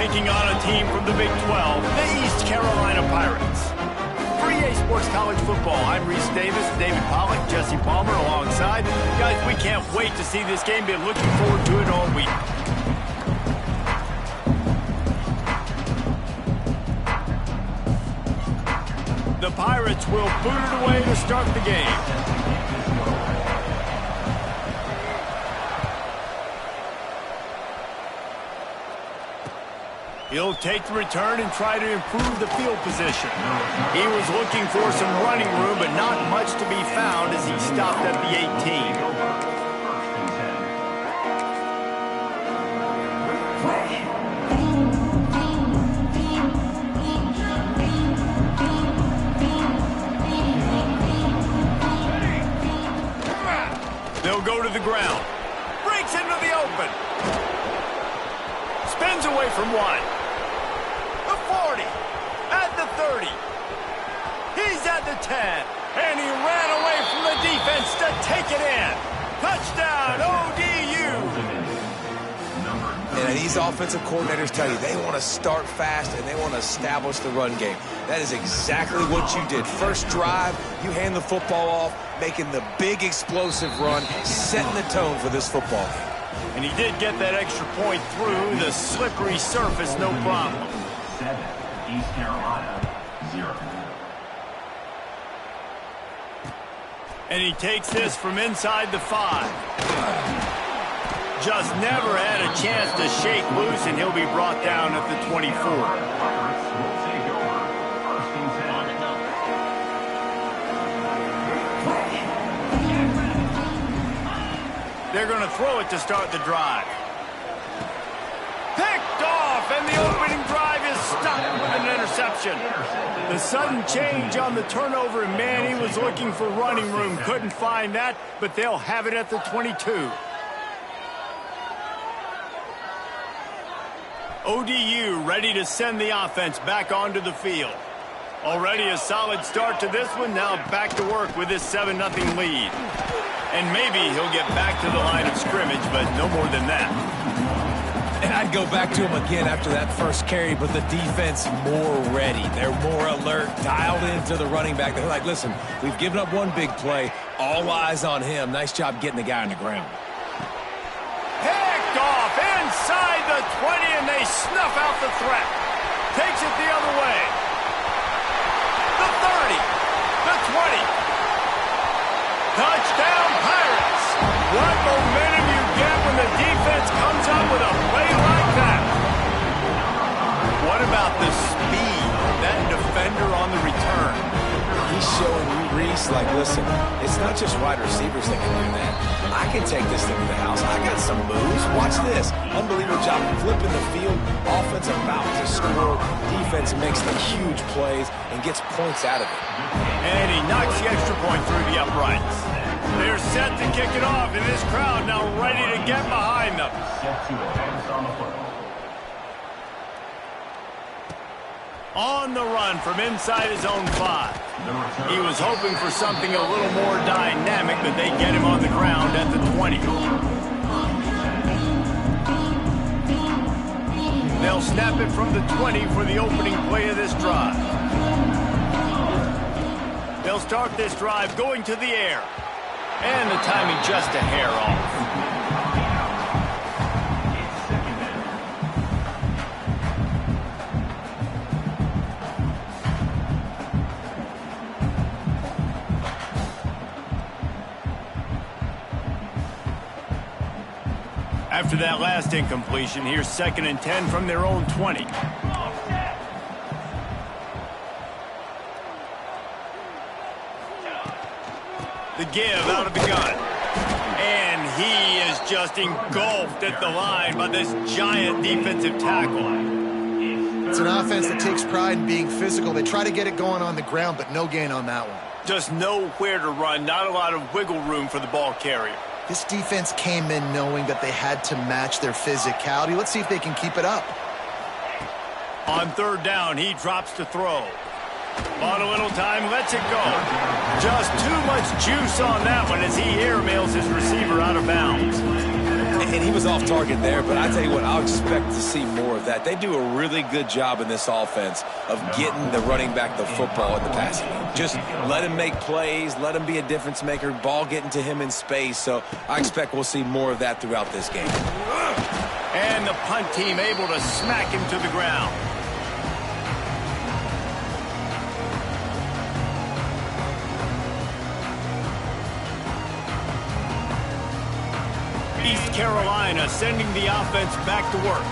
taking on a team from the Big 12, the East Carolina Pirates. For EA Sports College Football, I'm Reese Davis, David Pollack, Jesse Palmer alongside. Guys, we can't wait to see this game. Been looking forward to it all week. The Pirates will boot it away to start the game. He'll take the return and try to improve the field position. He was looking for some running room, but not much to be found as he stopped at the 18. They'll go to the ground. Breaks into the open. Spins away from one. The 40. At the 30. He's at the 10. And he ran away from the defense to take it in. Touchdown, ODU. And these offensive coordinators tell you they want to start fast and they want to establish the run game. That is exactly what you did. First drive, you hand the football off, making the big explosive run, setting the tone for this football game. And he did get that extra point through the slippery surface, no problem. 7, East Carolina, 0. And he takes this from inside the 5. Just never had a chance to shake loose, and he'll be brought down at the 24. They're going to throw it to start the drive. Picked off, and the opening drive is stopped with an interception. The sudden change on the turnover, and man, he was looking for running room. Couldn't find that, but they'll have it at the 22. ODU ready to send the offense back onto the field. Already a solid start to this one. Now back to work with this 7-0 lead. And maybe he'll get back to the line of scrimmage, but no more than that. And I'd go back to him again after that first carry, but the defense more ready. They're more alert, dialed into the running back. They're like, listen, we've given up one big play. All eyes on him. Nice job getting the guy on the ground. Picked off inside the 20, and they snuff out the threat. Takes it the other way. The 30, the 20. Touchdown, Pirates. What momentum you get when the defense comes up with a play like that. What about the speed of that defender on the return? He's showing you, Reese, like, listen, it's not just wide receivers that can do that. I can take this thing to the house. I got some moves. Watch this. Unbelievable job flipping the field. Offense about to score. Defense makes the huge plays and gets points out of it. And he knocks the extra point through the uprights. They're set to kick it off, and this crowd now ready to get behind them. Set to advance on the football. On the run from inside his own 5. He was hoping for something a little more dynamic, but they get him on the ground at the 20. They'll snap it from the 20 for the opening play of this drive. They'll start this drive going to the air. And the timing just a hair off. After that last incompletion, here's 2nd and 10 from their own 20. The give out of the gun. And he is just engulfed at the line by this giant defensive tackle. It's an offense that takes pride in being physical. They try to get it going on the ground, but no gain on that one. Just nowhere to run, not a lot of wiggle room for the ball carrier. This defense came in knowing that they had to match their physicality. Let's see if they can keep it up. On 3rd down, he drops to throw. On a little time, lets it go. Just too much juice on that one as he airmails his receiver out of bounds. And he was off target there, but I tell you what, I'll expect to see more of that. They do a really good job in this offense of getting the running back the football in the passing game. Just let him make plays, let him be a difference maker, ball getting to him in space. So I expect we'll see more of that throughout this game. And the punt team able to smack him to the ground. East Carolina sending the offense back to work.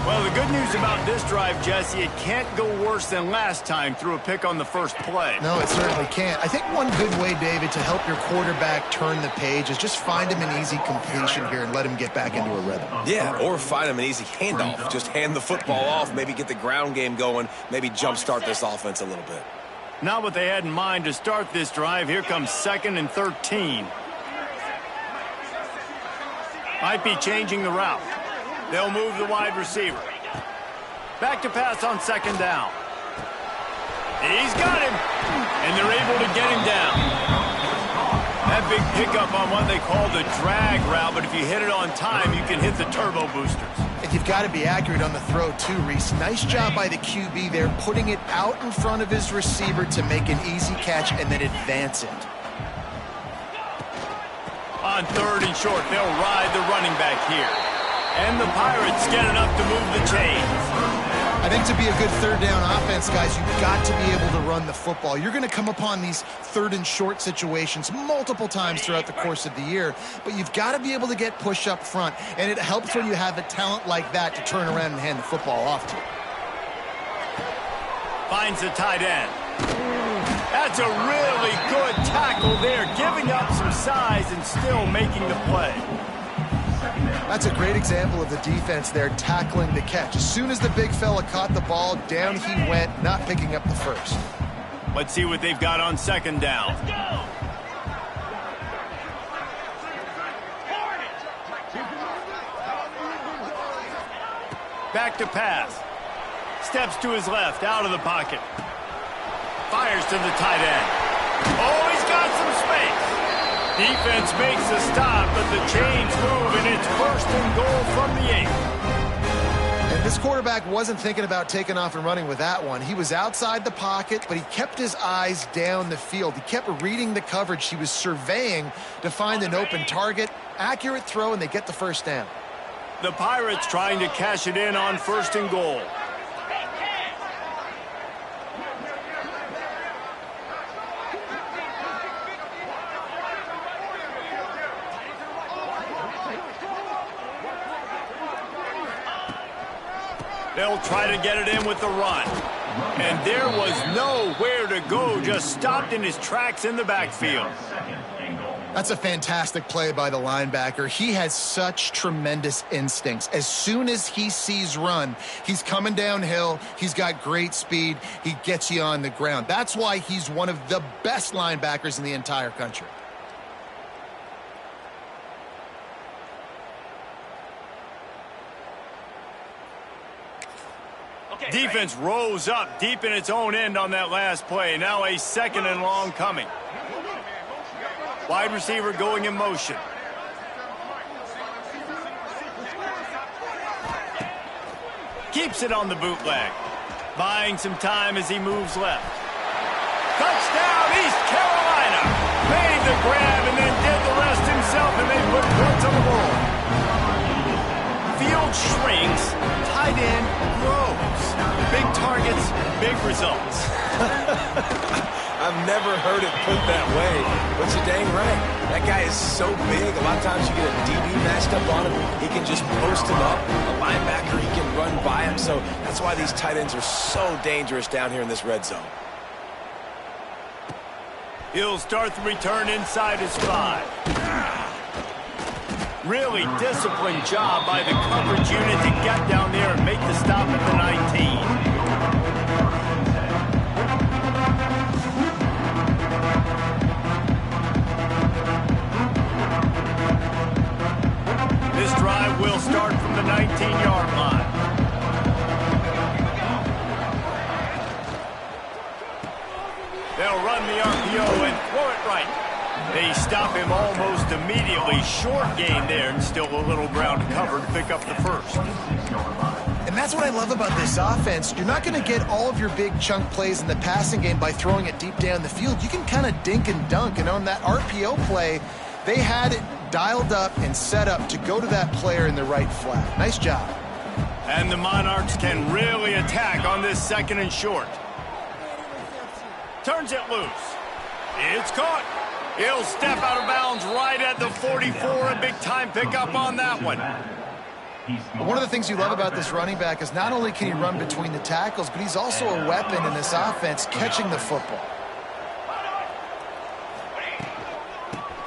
Well, the good news about this drive, Jesse, it can't go worse than last time through a pick on the first play. No, it certainly can't. I think one good way, David, to help your quarterback turn the page is just find him an easy completion here and let him get back into a rhythm. Yeah, or find him an easy handoff. Just hand the football off, maybe get the ground game going, maybe jumpstart this offense a little bit. Not what they had in mind to start this drive. Here comes 2nd and 13. Might be changing the route. They'll move the wide receiver. Back to pass on 2nd down. He's got him. And they're able to get him down. That big pickup on what they call the drag route, but if you hit it on time, you can hit the turbo boosters. And you've got to be accurate on the throw too, Reese. Nice job by the QB there, putting it out in front of his receiver to make an easy catch and then advance it. On 3rd and short, they'll ride the running back here. And the Pirates get enough to move the chains. I think to be a good 3rd down offense, guys, you've got to be able to run the football. You're going to come upon these 3rd and short situations multiple times throughout the course of the year, but you've got to be able to get push up front, and it helps when you have a talent like that to turn around and hand the football off to. Finds the tight end. That's a really good tackle there, giving up some size and still making the play. That's a great example of the defense there tackling the catch. As soon as the big fella caught the ball, down he went, not picking up the first. Let's see what they've got on 2nd down. Back to pass. Steps to his left, out of the pocket. Fires to the tight end. Oh, he's got some space. Defense makes a stop, but the chains move, and it's 1st and goal from the 8. And this quarterback wasn't thinking about taking off and running with that one. He was outside the pocket, but he kept his eyes down the field. He kept reading the coverage. He was surveying to find an open target. Accurate throw, and they get the 1st down. The Pirates trying to cash it in on 1st and goal. They'll try to get it in with the run. And there was nowhere to go, just stopped in his tracks in the backfield. That's a fantastic play by the linebacker. He has such tremendous instincts. As soon as he sees run, he's coming downhill. He's got great speed. He gets you on the ground. That's why he's one of the best linebackers in the entire country. Defense rose up deep in its own end on that last play. Now a 2nd and long coming. Wide receiver going in motion. Keeps it on the bootleg. Buying some time as he moves left. Touchdown, East Carolina. Made the grab and then did the rest himself, and they put points on the board. Field shrinks, tight end grows. Big targets, big results. I've never heard it put that way, but you're dang right. That guy is so big. A lot of times you get a DB matched up on him. He can just post him up. A linebacker, he can run by him. So that's why these tight ends are so dangerous down here in this red zone. He'll start the return inside his 5. Really disciplined job by the coverage unit to get down there and make the stop at the 19. This drive will start from the 19-yard line. They'll run the RPO and throw it right. They stop him almost immediately. Short gain there, and still a little ground to cover to pick up the first. And that's what I love about this offense. You're not going to get all of your big chunk plays in the passing game by throwing it deep down the field. You can kind of dink and dunk. And on that RPO play, they had it dialed up and set up to go to that player in the right flat. Nice job. And the Monarchs can really attack on this 2nd and short. Turns it loose. It's caught. He'll step out of bounds right at the 44. A big-time pickup on that one. One of the things you love about this running back is not only can he run between the tackles, but he's also a weapon in this offense catching the football.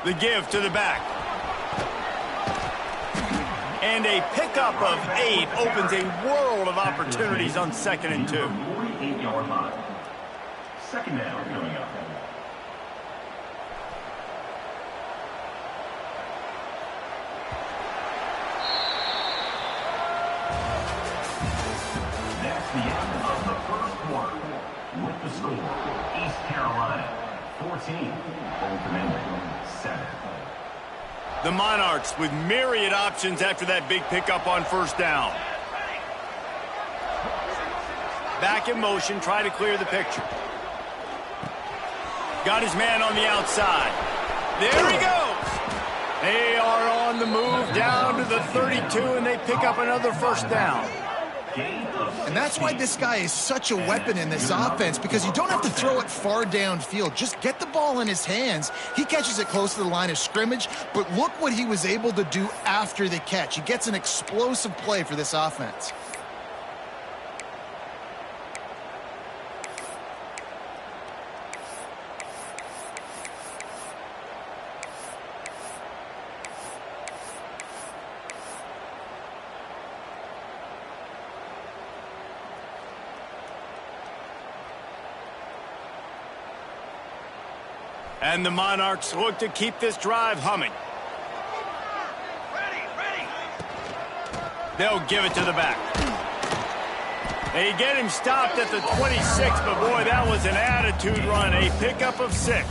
The give to the back. And a pickup of 8 opens a world of opportunities on 2nd and 2. 48-yard line. 2nd down coming up. That's the end of the first quarter. With the score, East Carolina 14, Old Dominion 7. The Monarchs with myriad options after that big pickup on 1st down. Back in motion, try to clear the picture. Got his man on the outside. There he goes. They are on the move down to the 32, and they pick up another 1st down. And that's why this guy is such a weapon in this offense, because you don't have to throw it far downfield. Just get the ball in his hands. He catches it close to the line of scrimmage, but look what he was able to do after the catch. He gets an explosive play for this offense. And the Monarchs look to keep this drive humming. They'll give it to the back. They get him stopped at the 26, but boy, that was an attitude run. A pickup of 6.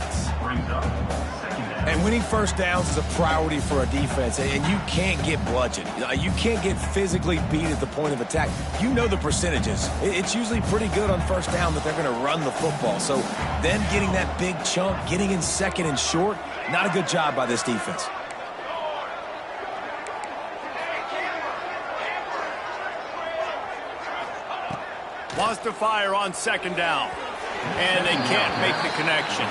And winning 1st downs is a priority for a defense, and you can't get bludgeoned. You can't get physically beat at the point of attack. You know the percentages. It's usually pretty good on 1st down that they're going to run the football. So them getting that big chunk, getting in 2nd and short, not a good job by this defense. Wants to fire on 2nd down. And they can't make the connection.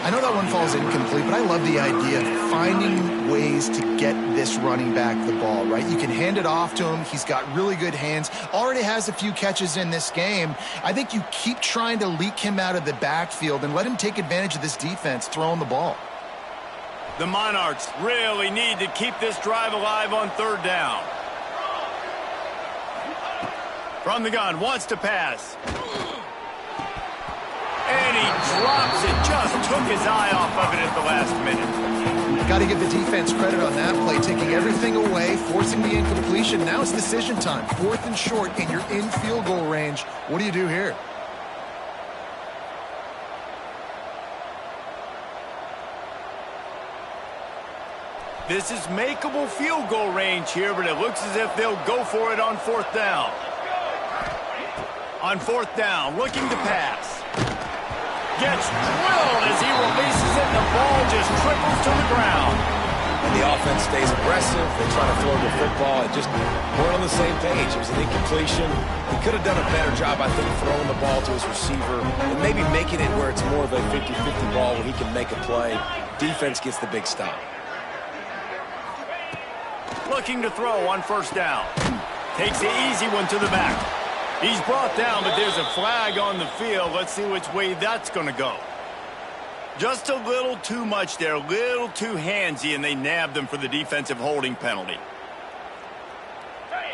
I know that one falls incomplete, but I love the idea of finding ways to get this running back the ball, right? You can hand it off to him. He's got really good hands. Already has a few catches in this game. I think you keep trying to leak him out of the backfield and let him take advantage of this defense throwing the ball. The Monarchs really need to keep this drive alive on 3rd down. From the gun, wants to pass. And he drops it. Just took his eye off of it at the last minute. Got to give the defense credit on that play, taking everything away, forcing the incompletion. Now it's decision time. 4th and short, and you're in field goal range. What do you do here? This is makeable field goal range here, but it looks as if they'll go for it on 4th down. On 4th down, looking to pass. Gets drilled as he releases it, and the ball just trickles to the ground. And the offense stays aggressive. They try to throw the football. It just weren't on the same page. It was an incompletion. He could have done a better job, I think, throwing the ball to his receiver and maybe making it where it's more of a 50-50 ball where he can make a play. Defense gets the big stop. Looking to throw on 1st down. Takes the easy one to the back. He's brought down, but there's a flag on the field. Let's see which way that's going to go. Just a little too much there, a little too handsy, and they nabbed them for the defensive holding penalty.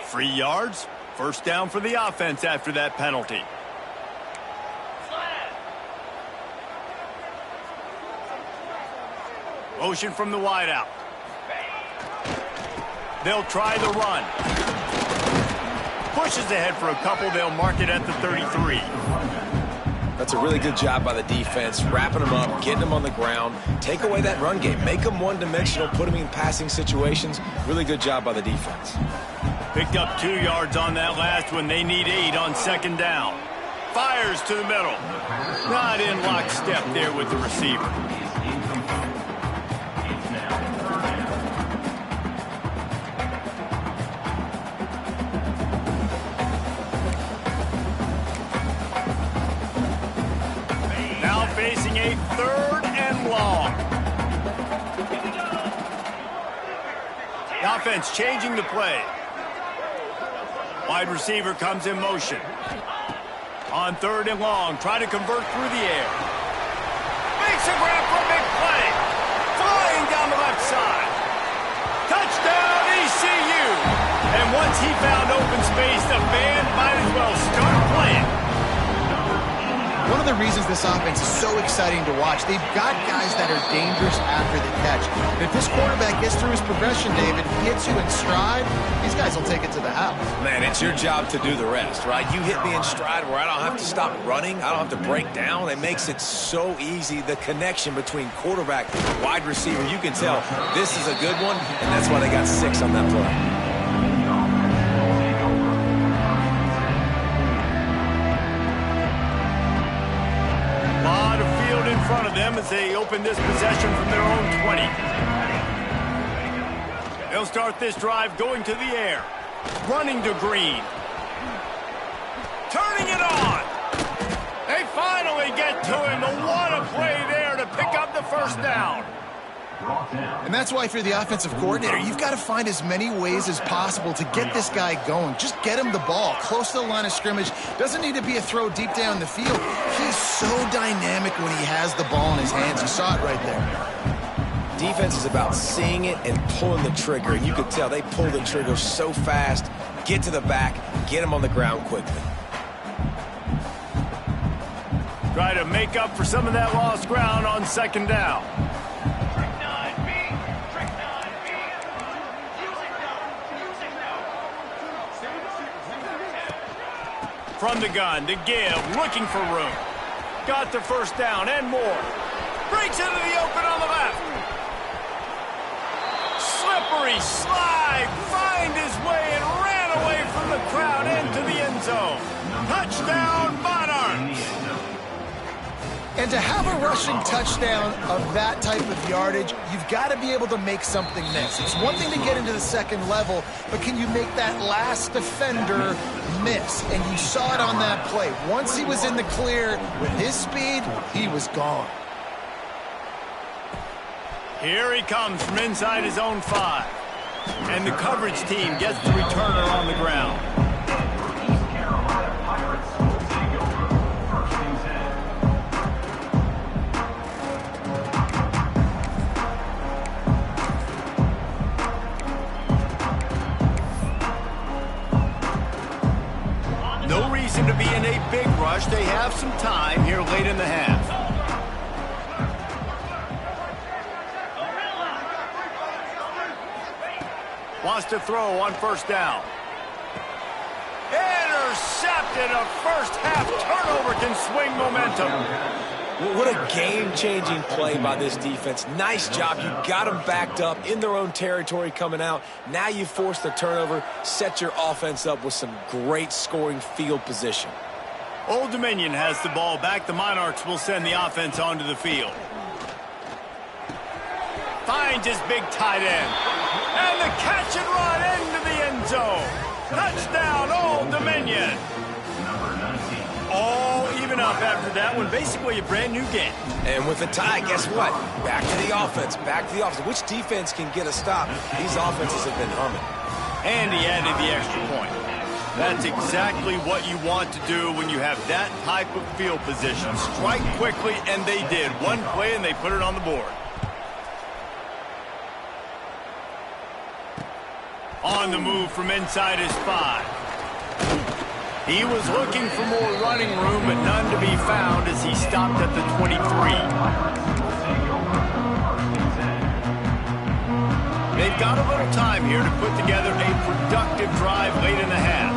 3 yards, 1st down for the offense after that penalty. Motion from the wideout. They'll try the run. Pushes ahead for a couple. They'll mark it at the 33. That's a really good job by the defense, wrapping them up, getting them on the ground. Take away that run game. Make them one-dimensional, put them in passing situations. Really good job by the defense. Picked up 2 yards on that last one. They need 8 on second down. Fires to the middle. Not in lockstep there with the receiver. Facing a 3rd and long. The offense changing the play. Wide receiver comes in motion. On 3rd and long, trying to convert through the air. Makes a grab for a big play. Flying down the left side. Touchdown ECU. And once he found open space, the band might as well start playing. One of the reasons this offense is so exciting to watch, they've got guys that are dangerous after the catch. And if this quarterback gets through his progression, David, hits you in stride, these guys will take it to the house. Man, it's your job to do the rest, right? You hit me in stride where I don't have to stop running. I don't have to break down. It makes it so easy. The connection between quarterback and wide receiver, you can tell this is a good one, and that's why they got 6 on that play. In front of them as they open this possession from their own 20. They'll start this drive going to the air. Running to Green. Turning it on. They finally get to him. What a play there to pick up the first down. And that's why if you're the offensive coordinator, you've got to find as many ways as possible to get this guy going. Just get him the ball close to the line of scrimmage. Doesn't need to be a throw deep down the field. He's so dynamic when he has the ball in his hands. You saw it right there. Defense is about seeing it and pulling the trigger. And you could tell they pull the trigger so fast. Get to the back, get him on the ground quickly. Try to make up for some of that lost ground on second down. From the gun to give, looking for room. Got the first down and more. Breaks into the open on the left. Slippery slide, find his way and ran away from the crowd into the end zone. Touchdown, Monarchs. And to have a rushing touchdown of that type of yardage, you've got to be able to make something miss. It's one thing to get into the second level, but can you make that last defender miss? And you saw it on that play. Once he was in the clear with his speed, he was gone. Here he comes from inside his own 5. And the coverage team gets the returner on the ground. No reason to be in a big rush. They have some time here late in the half. Wants to throw on first down. Intercepted. A first half turnover can swing momentum. What a game-changing play by this defense. Nice job. You got them backed up in their own territory coming out. Now you force the turnover, set your offense up with some great scoring field position. Old Dominion has the ball back. The Monarchs will send the offense onto the field. Finds his big tight end. And the catch and run into the end zone. Touchdown, Old Dominion. All even up after that one. Basically a brand new game. And with a tie, guess what? Back to the offense. Back to the offense. Which defense can get a stop? These offenses have been humming. And he added the extra point. That's exactly what you want to do when you have that type of field position. Strike quickly, and they did. One play, and they put it on the board. On the move from inside his 5. He was looking for more running room, but none to be found as he stopped at the 23. They've got a little time here to put together a productive drive late in the half.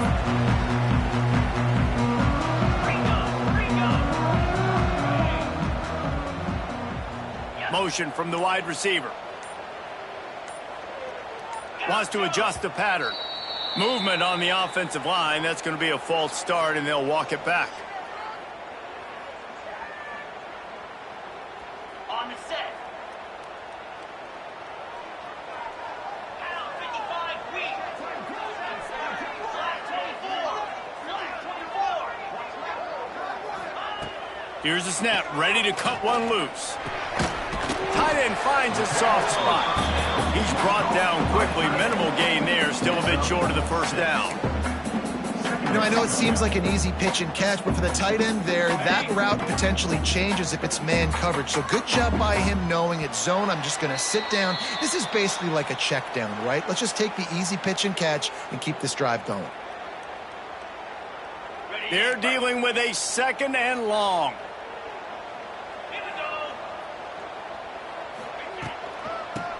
motion from the wide receiver. Wants to adjust the pattern. Movement on the offensive line. That's going to be a false start, and they'll walk it back. On the set. Out 55 weak. Flag 24. Flag 24. Here's the snap, ready to cut one loose. Tight end finds a soft spot. He's brought down quickly. Minimal gain there, still a bit short of the first down. You know, I know it seems like an easy pitch and catch, but for the tight end there, that route potentially changes if it's man coverage. So good job by him knowing it's zone. I'm just going to sit down. This is basically like a check down, right? Let's just take the easy pitch and catch and keep this drive going. They're dealing with a second and long.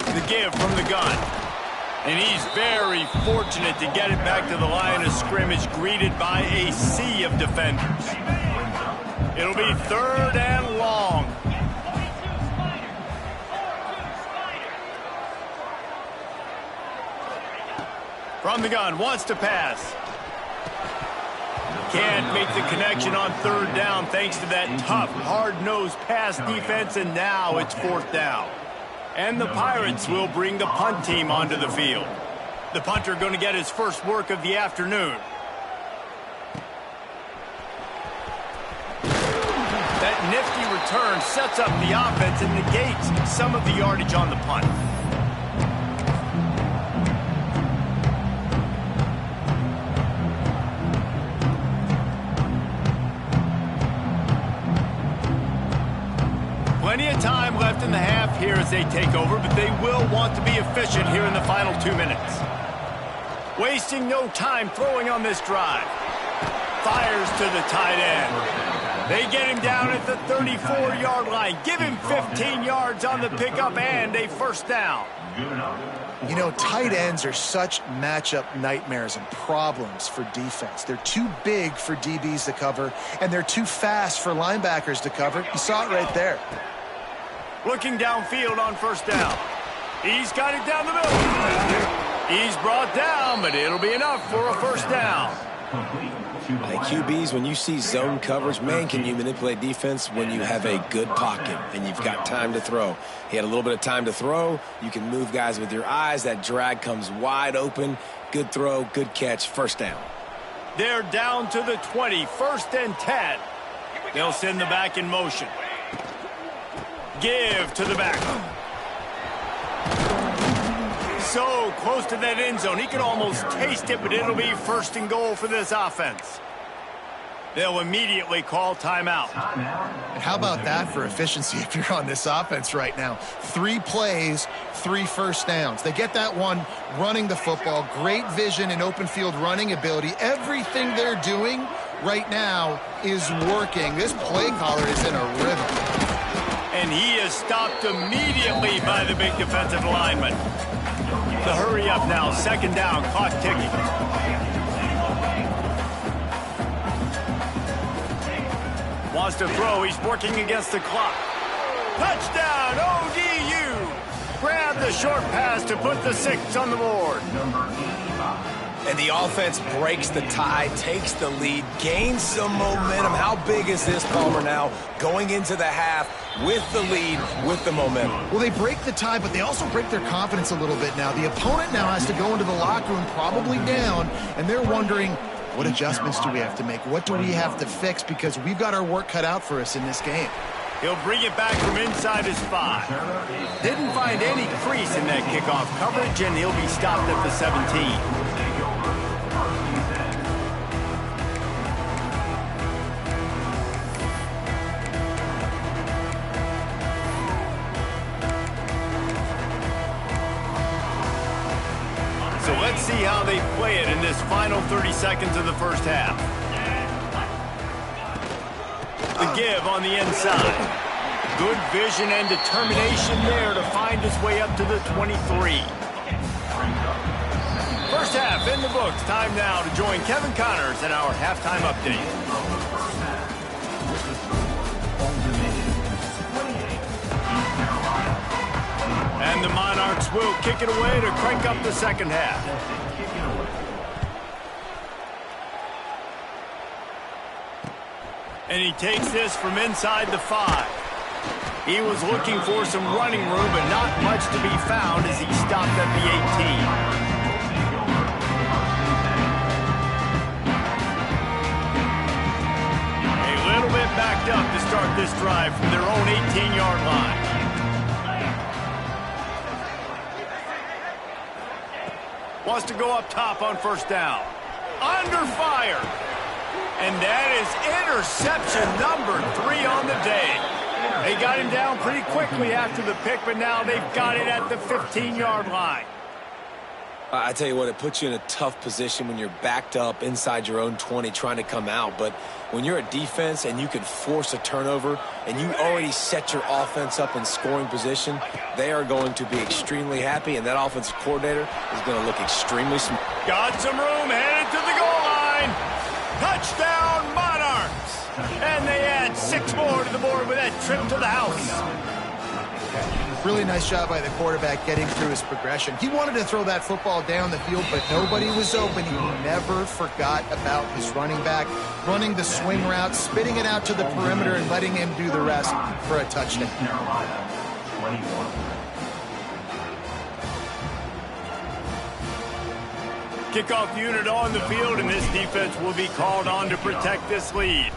The give from the gun. And he's very fortunate to get it back to the line of scrimmage, greeted by a sea of defenders. It'll be third and long. From the gun, wants to pass. Can't make the connection on third down thanks to that tough, hard-nosed pass defense, and now it's fourth down. And the Pirates will bring the punt team onto the field. The punter going to get his first work of the afternoon. That nifty return sets up the offense and negates some of the yardage on the punt. Plenty of time left in the half here as they take over, but they will want to be efficient here in the final 2 minutes. Wasting no time throwing on this drive. Fires to the tight end. They get him down at the 34-yard line. Give him 15 yards on the pickup and a first down. You know, tight ends are such matchup nightmares and problems for defense. They're too big for DBs to cover, and they're too fast for linebackers to cover. You saw it right there. Looking downfield on first down. He's got it down the middle. He's brought down, but it'll be enough for a first down. Hey, QBs, when you see zone coverage, man, can you manipulate defense when you have a good pocket and you've got time to throw. He had a little bit of time to throw. You can move guys with your eyes. That drag comes wide open. Good throw, good catch, first down. They're down to the 20, first and 10. They'll send the back in motion. Give to the back. So close to that end zone. He could almost taste it, but it'll be first and goal for this offense. They'll immediately call timeout. And how about that for efficiency if you're on this offense right now? 3 plays, 3 first downs. They get that one running the football, great vision and open field running ability. Everything they're doing right now is working. This play caller is in a rhythm. And he is stopped immediately by the big defensive lineman. The hurry up now, second down, clock ticking. Wants to throw, he's working against the clock. Touchdown, ODU! Grab the short pass to put the 6 on the board. And the offense breaks the tie, takes the lead, gains some momentum. How big is this, Palmer, now going into the half with the lead, with the momentum? Well, they break the tie, but they also break their confidence a little bit now. The opponent now has to go into the locker room probably down, and they're wondering, what adjustments do we have to make? What do we have to fix? Because we've got our work cut out for us in this game. He'll bring it back from inside his 5. Didn't find any crease in that kickoff coverage, and he'll be stopped at the 17. So let's see how they play it in this final 30 seconds of the first half. The give on the inside. Good vision and determination there to find his way up to the 23. First half in the books. Time now to join Kevin Connors in our halftime update. And the Monarchs will kick it away to crank up the second half. And he takes this from inside the 5. He was looking for some running room, but not much to be found as he stopped at the 18. A little bit backed up to start this drive from their own 18-yard line. Wants to go up top on first down. Under fire. And that is interception number 3 on the day. They got him down pretty quickly after the pick, but now they've got it at the 15-yard line. I tell you what, it puts you in a tough position when you're backed up inside your own 20 trying to come out. But when you're a defense and you can force a turnover and you already set your offense up in scoring position, they are going to be extremely happy, and that offensive coordinator is going to look extremely smart. Got some room, headed to the goal line. Touchdown, Monarchs! And they add 6 more to the board with that trip to the house. Really nice job by the quarterback getting through his progression. He wanted to throw that football down the field, but nobody was open. He never forgot about his running back, running the swing route, spitting it out to the perimeter, and letting him do the rest for a touchdown. Carolina, 21. Kickoff unit on the field, and this defense will be called on to protect this lead.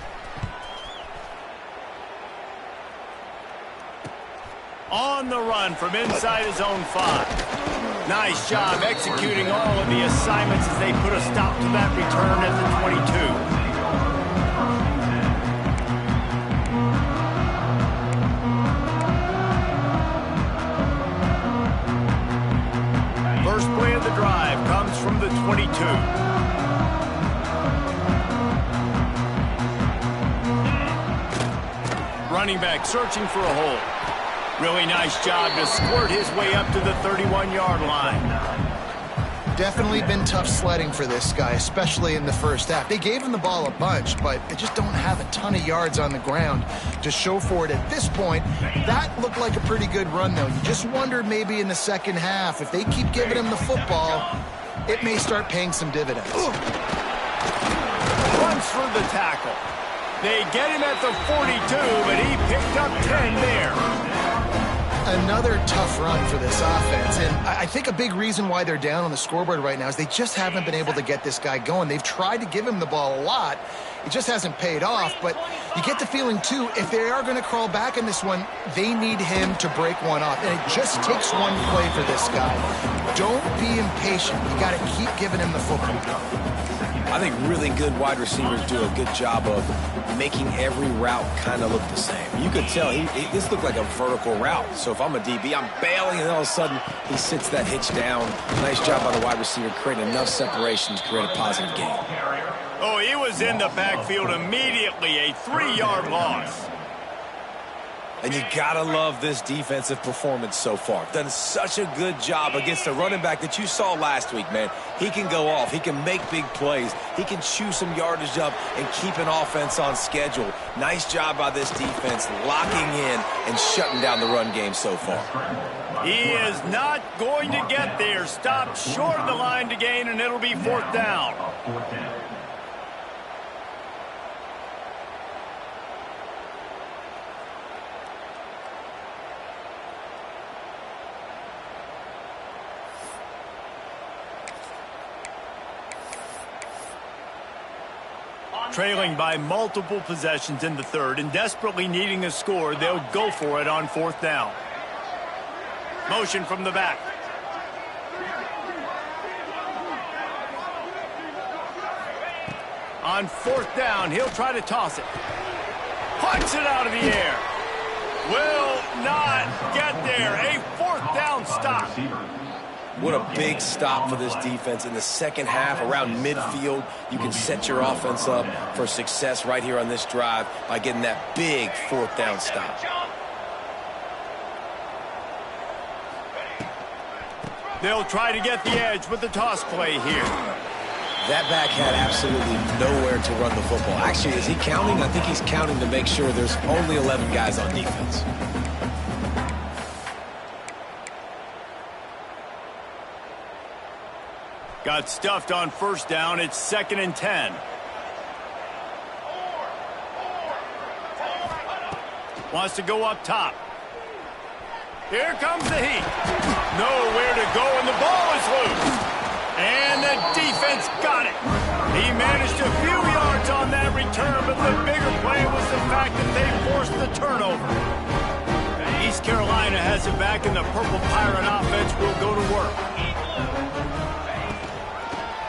On the run from inside his own 5. Nice job executing all of the assignments as they put a stop to that return at the 22. First play of the drive comes from the 22. Running back searching for a hole. Really nice job to squirt his way up to the 31-yard line. Definitely been tough sledding for this guy, especially in the first half. They gave him the ball a bunch, but they just don't have a ton of yards on the ground to show for it at this point. That looked like a pretty good run, though. You just wonder maybe in the second half, if they keep giving him the football, it may start paying some dividends. Runs for the tackle. They get him at the 42, but he picked up 10 there. Another tough run for this offense, and I think a big reason why they're down on the scoreboard right now is they just haven't been able to get this guy going. They've tried to give him the ball a lot. It just hasn't paid off, but you get the feeling, too, if they are going to crawl back in this one, they need him to break one off, and it just takes one play for this guy. Don't be impatient. You got to keep giving him the football. I think really good wide receivers do a good job of making every route kind of look the same. You could tell this looked like a vertical route. So if I'm a DB, I'm bailing, and all of a sudden he sits that hitch down. Nice job by the wide receiver, creating enough separation to create a positive gain. Oh, he was in the backfield immediately, a 3-yard loss. And you gotta love this defensive performance so far. Done such a good job against the running back that you saw last week, man. He can go off. He can make big plays. He can chew some yardage up and keep an offense on schedule. Nice job by this defense locking in and shutting down the run game so far. He is not going to get there. Stopped short of the line to gain, and it'll be 4th down. Trailing by multiple possessions in the 3rd and desperately needing a score, they'll go for it on 4th down. Motion from the back. On 4th down, he'll try to toss it. Punts it out of the air. Will not get there. A 4th down stop. What a big stop for this defense in the second half. Around midfield, you can set your offense up for success right here on this drive by getting that big 4th down stop. They'll try to get the edge with the toss play here. That back had absolutely nowhere to run the football. Actually, is he counting? I think he's counting to make sure there's only 11 guys on defense. Got stuffed on first down. It's 2nd and 10. Wants to go up top. Here comes the heat. Nowhere to go, and the ball is loose. And the defense got it. He managed a few yards on that return, but the bigger play was the fact that they forced the turnover. East Carolina has it back, and the Purple Pirate offense will go to work.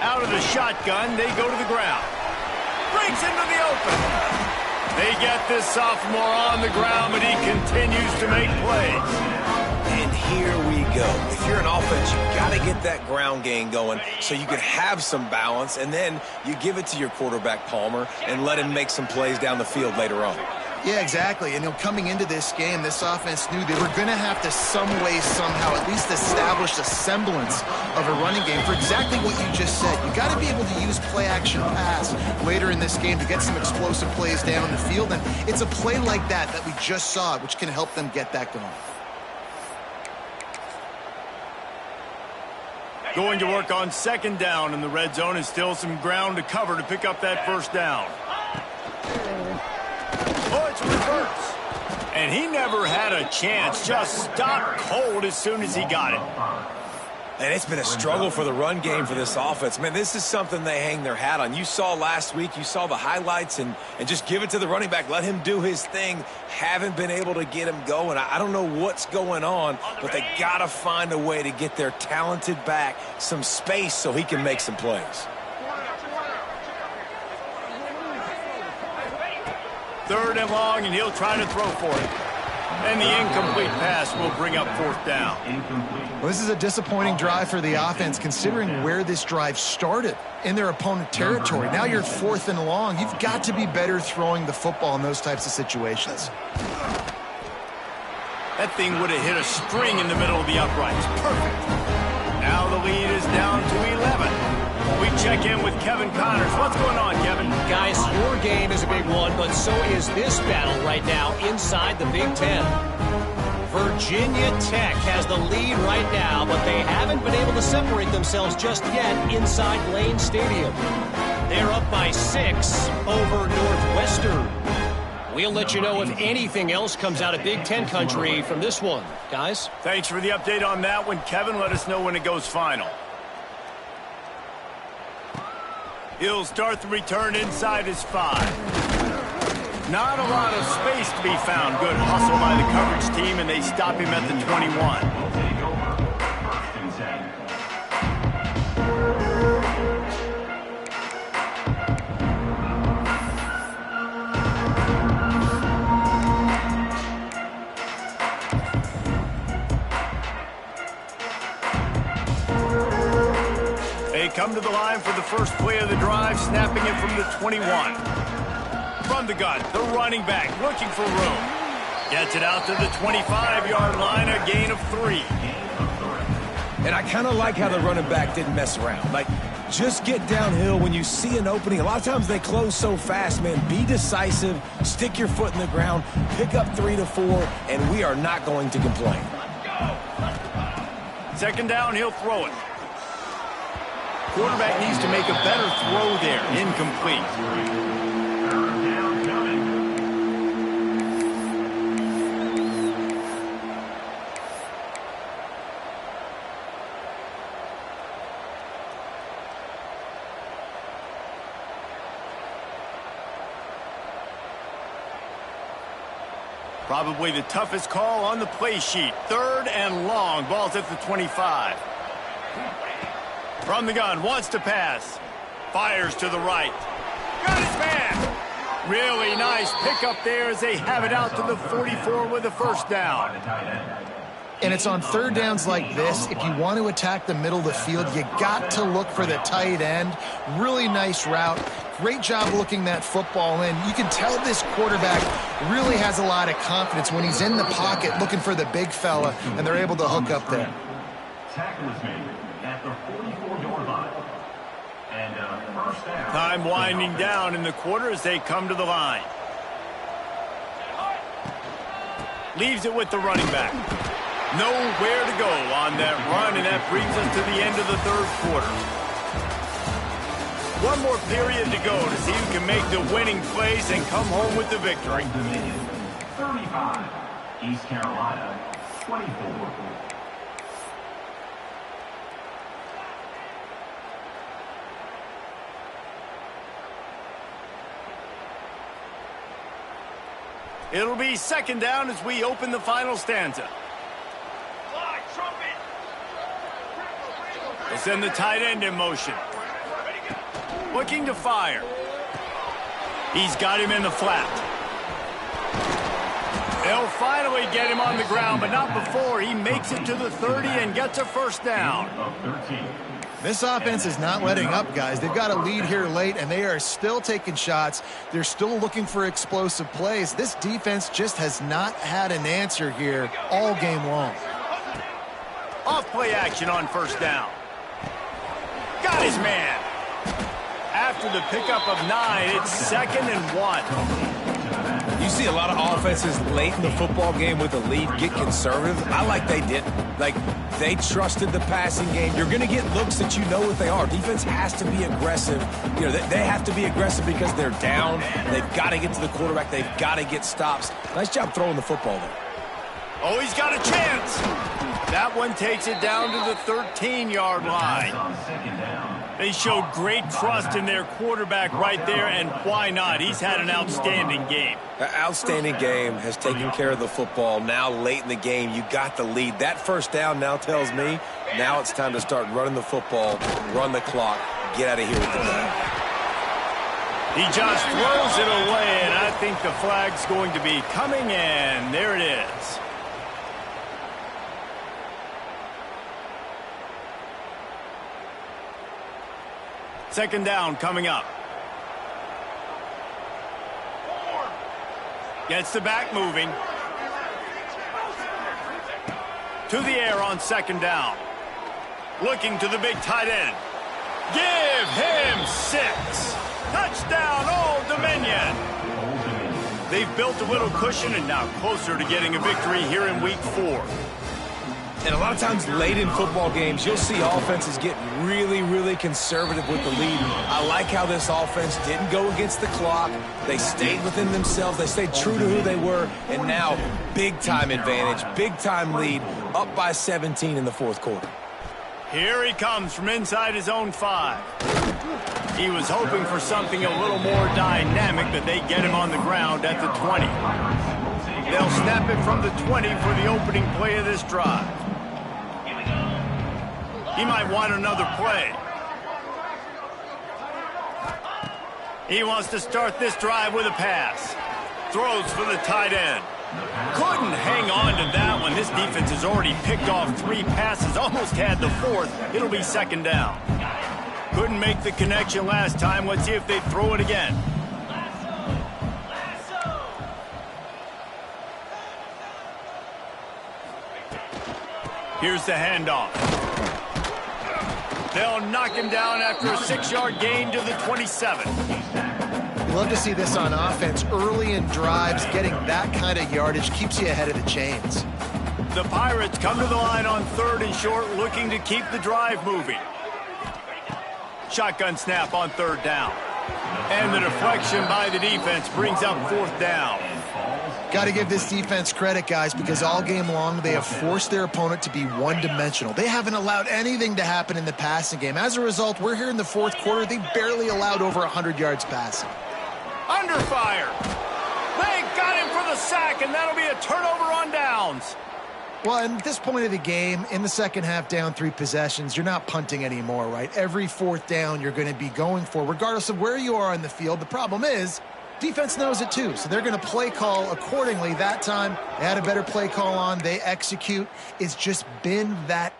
Out of the shotgun, they go to the ground. Breaks into the open. They get this sophomore on the ground, but he continues to make plays. And here we go. If you're an offense, you got to get that ground game going so you can have some balance, and then you give it to your quarterback, Palmer, and let him make some plays down the field later on. Yeah, exactly. And coming into this game, this offense knew they were going to have to some way, somehow, at least establish a semblance of a running game for exactly what you just said. You got to be able to use play-action pass later in this game to get some explosive plays down the field. And it's a play like that we just saw, which can help them get that going. Going to work on 2nd down in the red zone, and still some ground to cover to pick up that first down. Oh, it's reverse. And he never had a chance. Just stopped cold as soon as he got it. And it's been a struggle for the run game for this offense. Man, this is something they hang their hat on. You saw last week, you saw the highlights, and just give it to the running back. Let him do his thing. Haven't been able to get him going. I don't know what's going on, but they got to find a way to get their talented back some space so he can make some plays. 3rd and long, and he'll try to throw for it. And the incomplete pass will bring up 4th down. Well, this is a disappointing drive for the offense, considering where this drive started in their opponent territory. Now you're 4th and long. You've got to be better throwing the football in those types of situations. That thing would have hit a string in the middle of the uprights. Perfect. Now the lead is down to 11. We check in with Kevin Connors. What's going on, Kevin? Guys, your game is a big one, but so is this battle right now inside the Big Ten. Virginia Tech has the lead right now, but they haven't been able to separate themselves just yet inside Lane Stadium. They're up by 6 over Northwestern. We'll let you know if anything else comes out of Big Ten country from this one. Guys? Thanks for the update on that one, Kevin. Let us know when it goes final. He'll start the return inside his 5. Not a lot of space to be found. Good hustle by the coverage team, and they stop him at the 21. Take over 1st and 10. They come to the line for the first play of the drive, snapping it from the 21. From the gun, the running back looking for room. Gets it out to the 25-yard line, a gain of 3. And I kind of like how the running back didn't mess around. Like, just get downhill when you see an opening. A lot of times they close so fast, man. Be decisive, stick your foot in the ground, pick up 3 to 4, and we are not going to complain. 2nd down, he'll throw it. Quarterback needs to make a better throw there. Incomplete. Probably the toughest call on the play sheet. 3rd and long. Ball's at the 25. From the gun, wants to pass. Fires to the right. Got his man. Really nice pickup there as they have it out to the 44 with a 1st down. And it's on 3rd downs like this. If you want to attack the middle of the field, you got to look for the tight end. Really nice route. Great job looking that football in. You can tell this quarterback really has a lot of confidence when he's in the pocket looking for the big fella, and they're able to hook up there. Tackle is made at the 44-yard line. And 1st down. Time winding down in the quarter as they come to the line. Leaves it with the running back. Nowhere to go on that run, and that brings us to the end of the 3rd quarter. One more period to go to see who can make the winning plays and come home with the victory. Old Dominion, 35. East Carolina, 24. It'll be second down as we open the final stanza. Fly, trumpet. They send the tight end in motion. Looking to fire. He's got him in the flat. They'll finally get him on the ground, but not before he makes it to the 30 and gets a first down. Of 13. This offense is not letting up, guys. They've got a lead here late, and they are still taking shots. They're still looking for explosive plays. This defense just has not had an answer here all game long. Off play action on first down. Got his man. After the pickup of 9, it's 2nd and 1. You see a lot of offenses late in the football game with a lead get conservative. I like they didn't. Like, they trusted the passing game. You're going to get looks that you know what they are. Defense has to be aggressive. You know, they have to be aggressive because they're down. They've got to get to the quarterback. They've got to get stops. Nice job throwing the football there. Oh, he's got a chance. That one takes it down to the 13-yard line. On second down. They showed great trust in their quarterback right there, and why not? He's had an outstanding game. An outstanding game, has taken care of the football. Now late in the game, you got the lead. That first down now tells me now it's time to start running the football, run the clock, get out of here with the ball. He just throws it away, and I think the flag's going to be coming in. There it is. Second down coming up. Gets the back moving. To the air on second down. Looking to the big tight end. Give him 6. Touchdown, Old Dominion. They've built a little cushion and now closer to getting a victory here in week 4. And a lot of times late in football games, you'll see offenses get really, really conservative with the lead. I like how this offense didn't go against the clock. They stayed within themselves. They stayed true to who they were. And now, big-time advantage, big-time lead, up by 17 in the fourth quarter. Here he comes from inside his own 5. He was hoping for something a little more dynamic, but they get him on the ground at the 20. They'll snap it from the 20 for the opening play of this drive. He might want another play. He wants to start this drive with a pass. Throws for the tight end. Couldn't hang on to that one. This defense has already picked off 3 passes, almost had the 4th. It'll be second down. Couldn't make the connection last time. Let's see if they throw it again. Here's the handoff. They'll knock him down after a 6-yard gain to the 27. You love to see this on offense. Early in drives, getting that kind of yardage keeps you ahead of the chains. The Pirates come to the line on 3rd and short, looking to keep the drive moving. Shotgun snap on 3rd down. And the deflection by the defense brings up 4th down. Got to give this defense credit, guys, because all game long they have forced their opponent to be one-dimensional. They haven't allowed anything to happen in the passing game. As a result, we're here in the fourth quarter. They barely allowed over 100 yards passing. Under fire. They got him for the sack, and that'll be a turnover on downs. Well, at this point of the game, in the second half, down 3 possessions, you're not punting anymore, right? Every 4th down you're going to be going for, regardless of where you are on the field. The problem is, defense knows it too, so they're going to play call accordingly. That time, they had a better play call on. They execute. It's just been that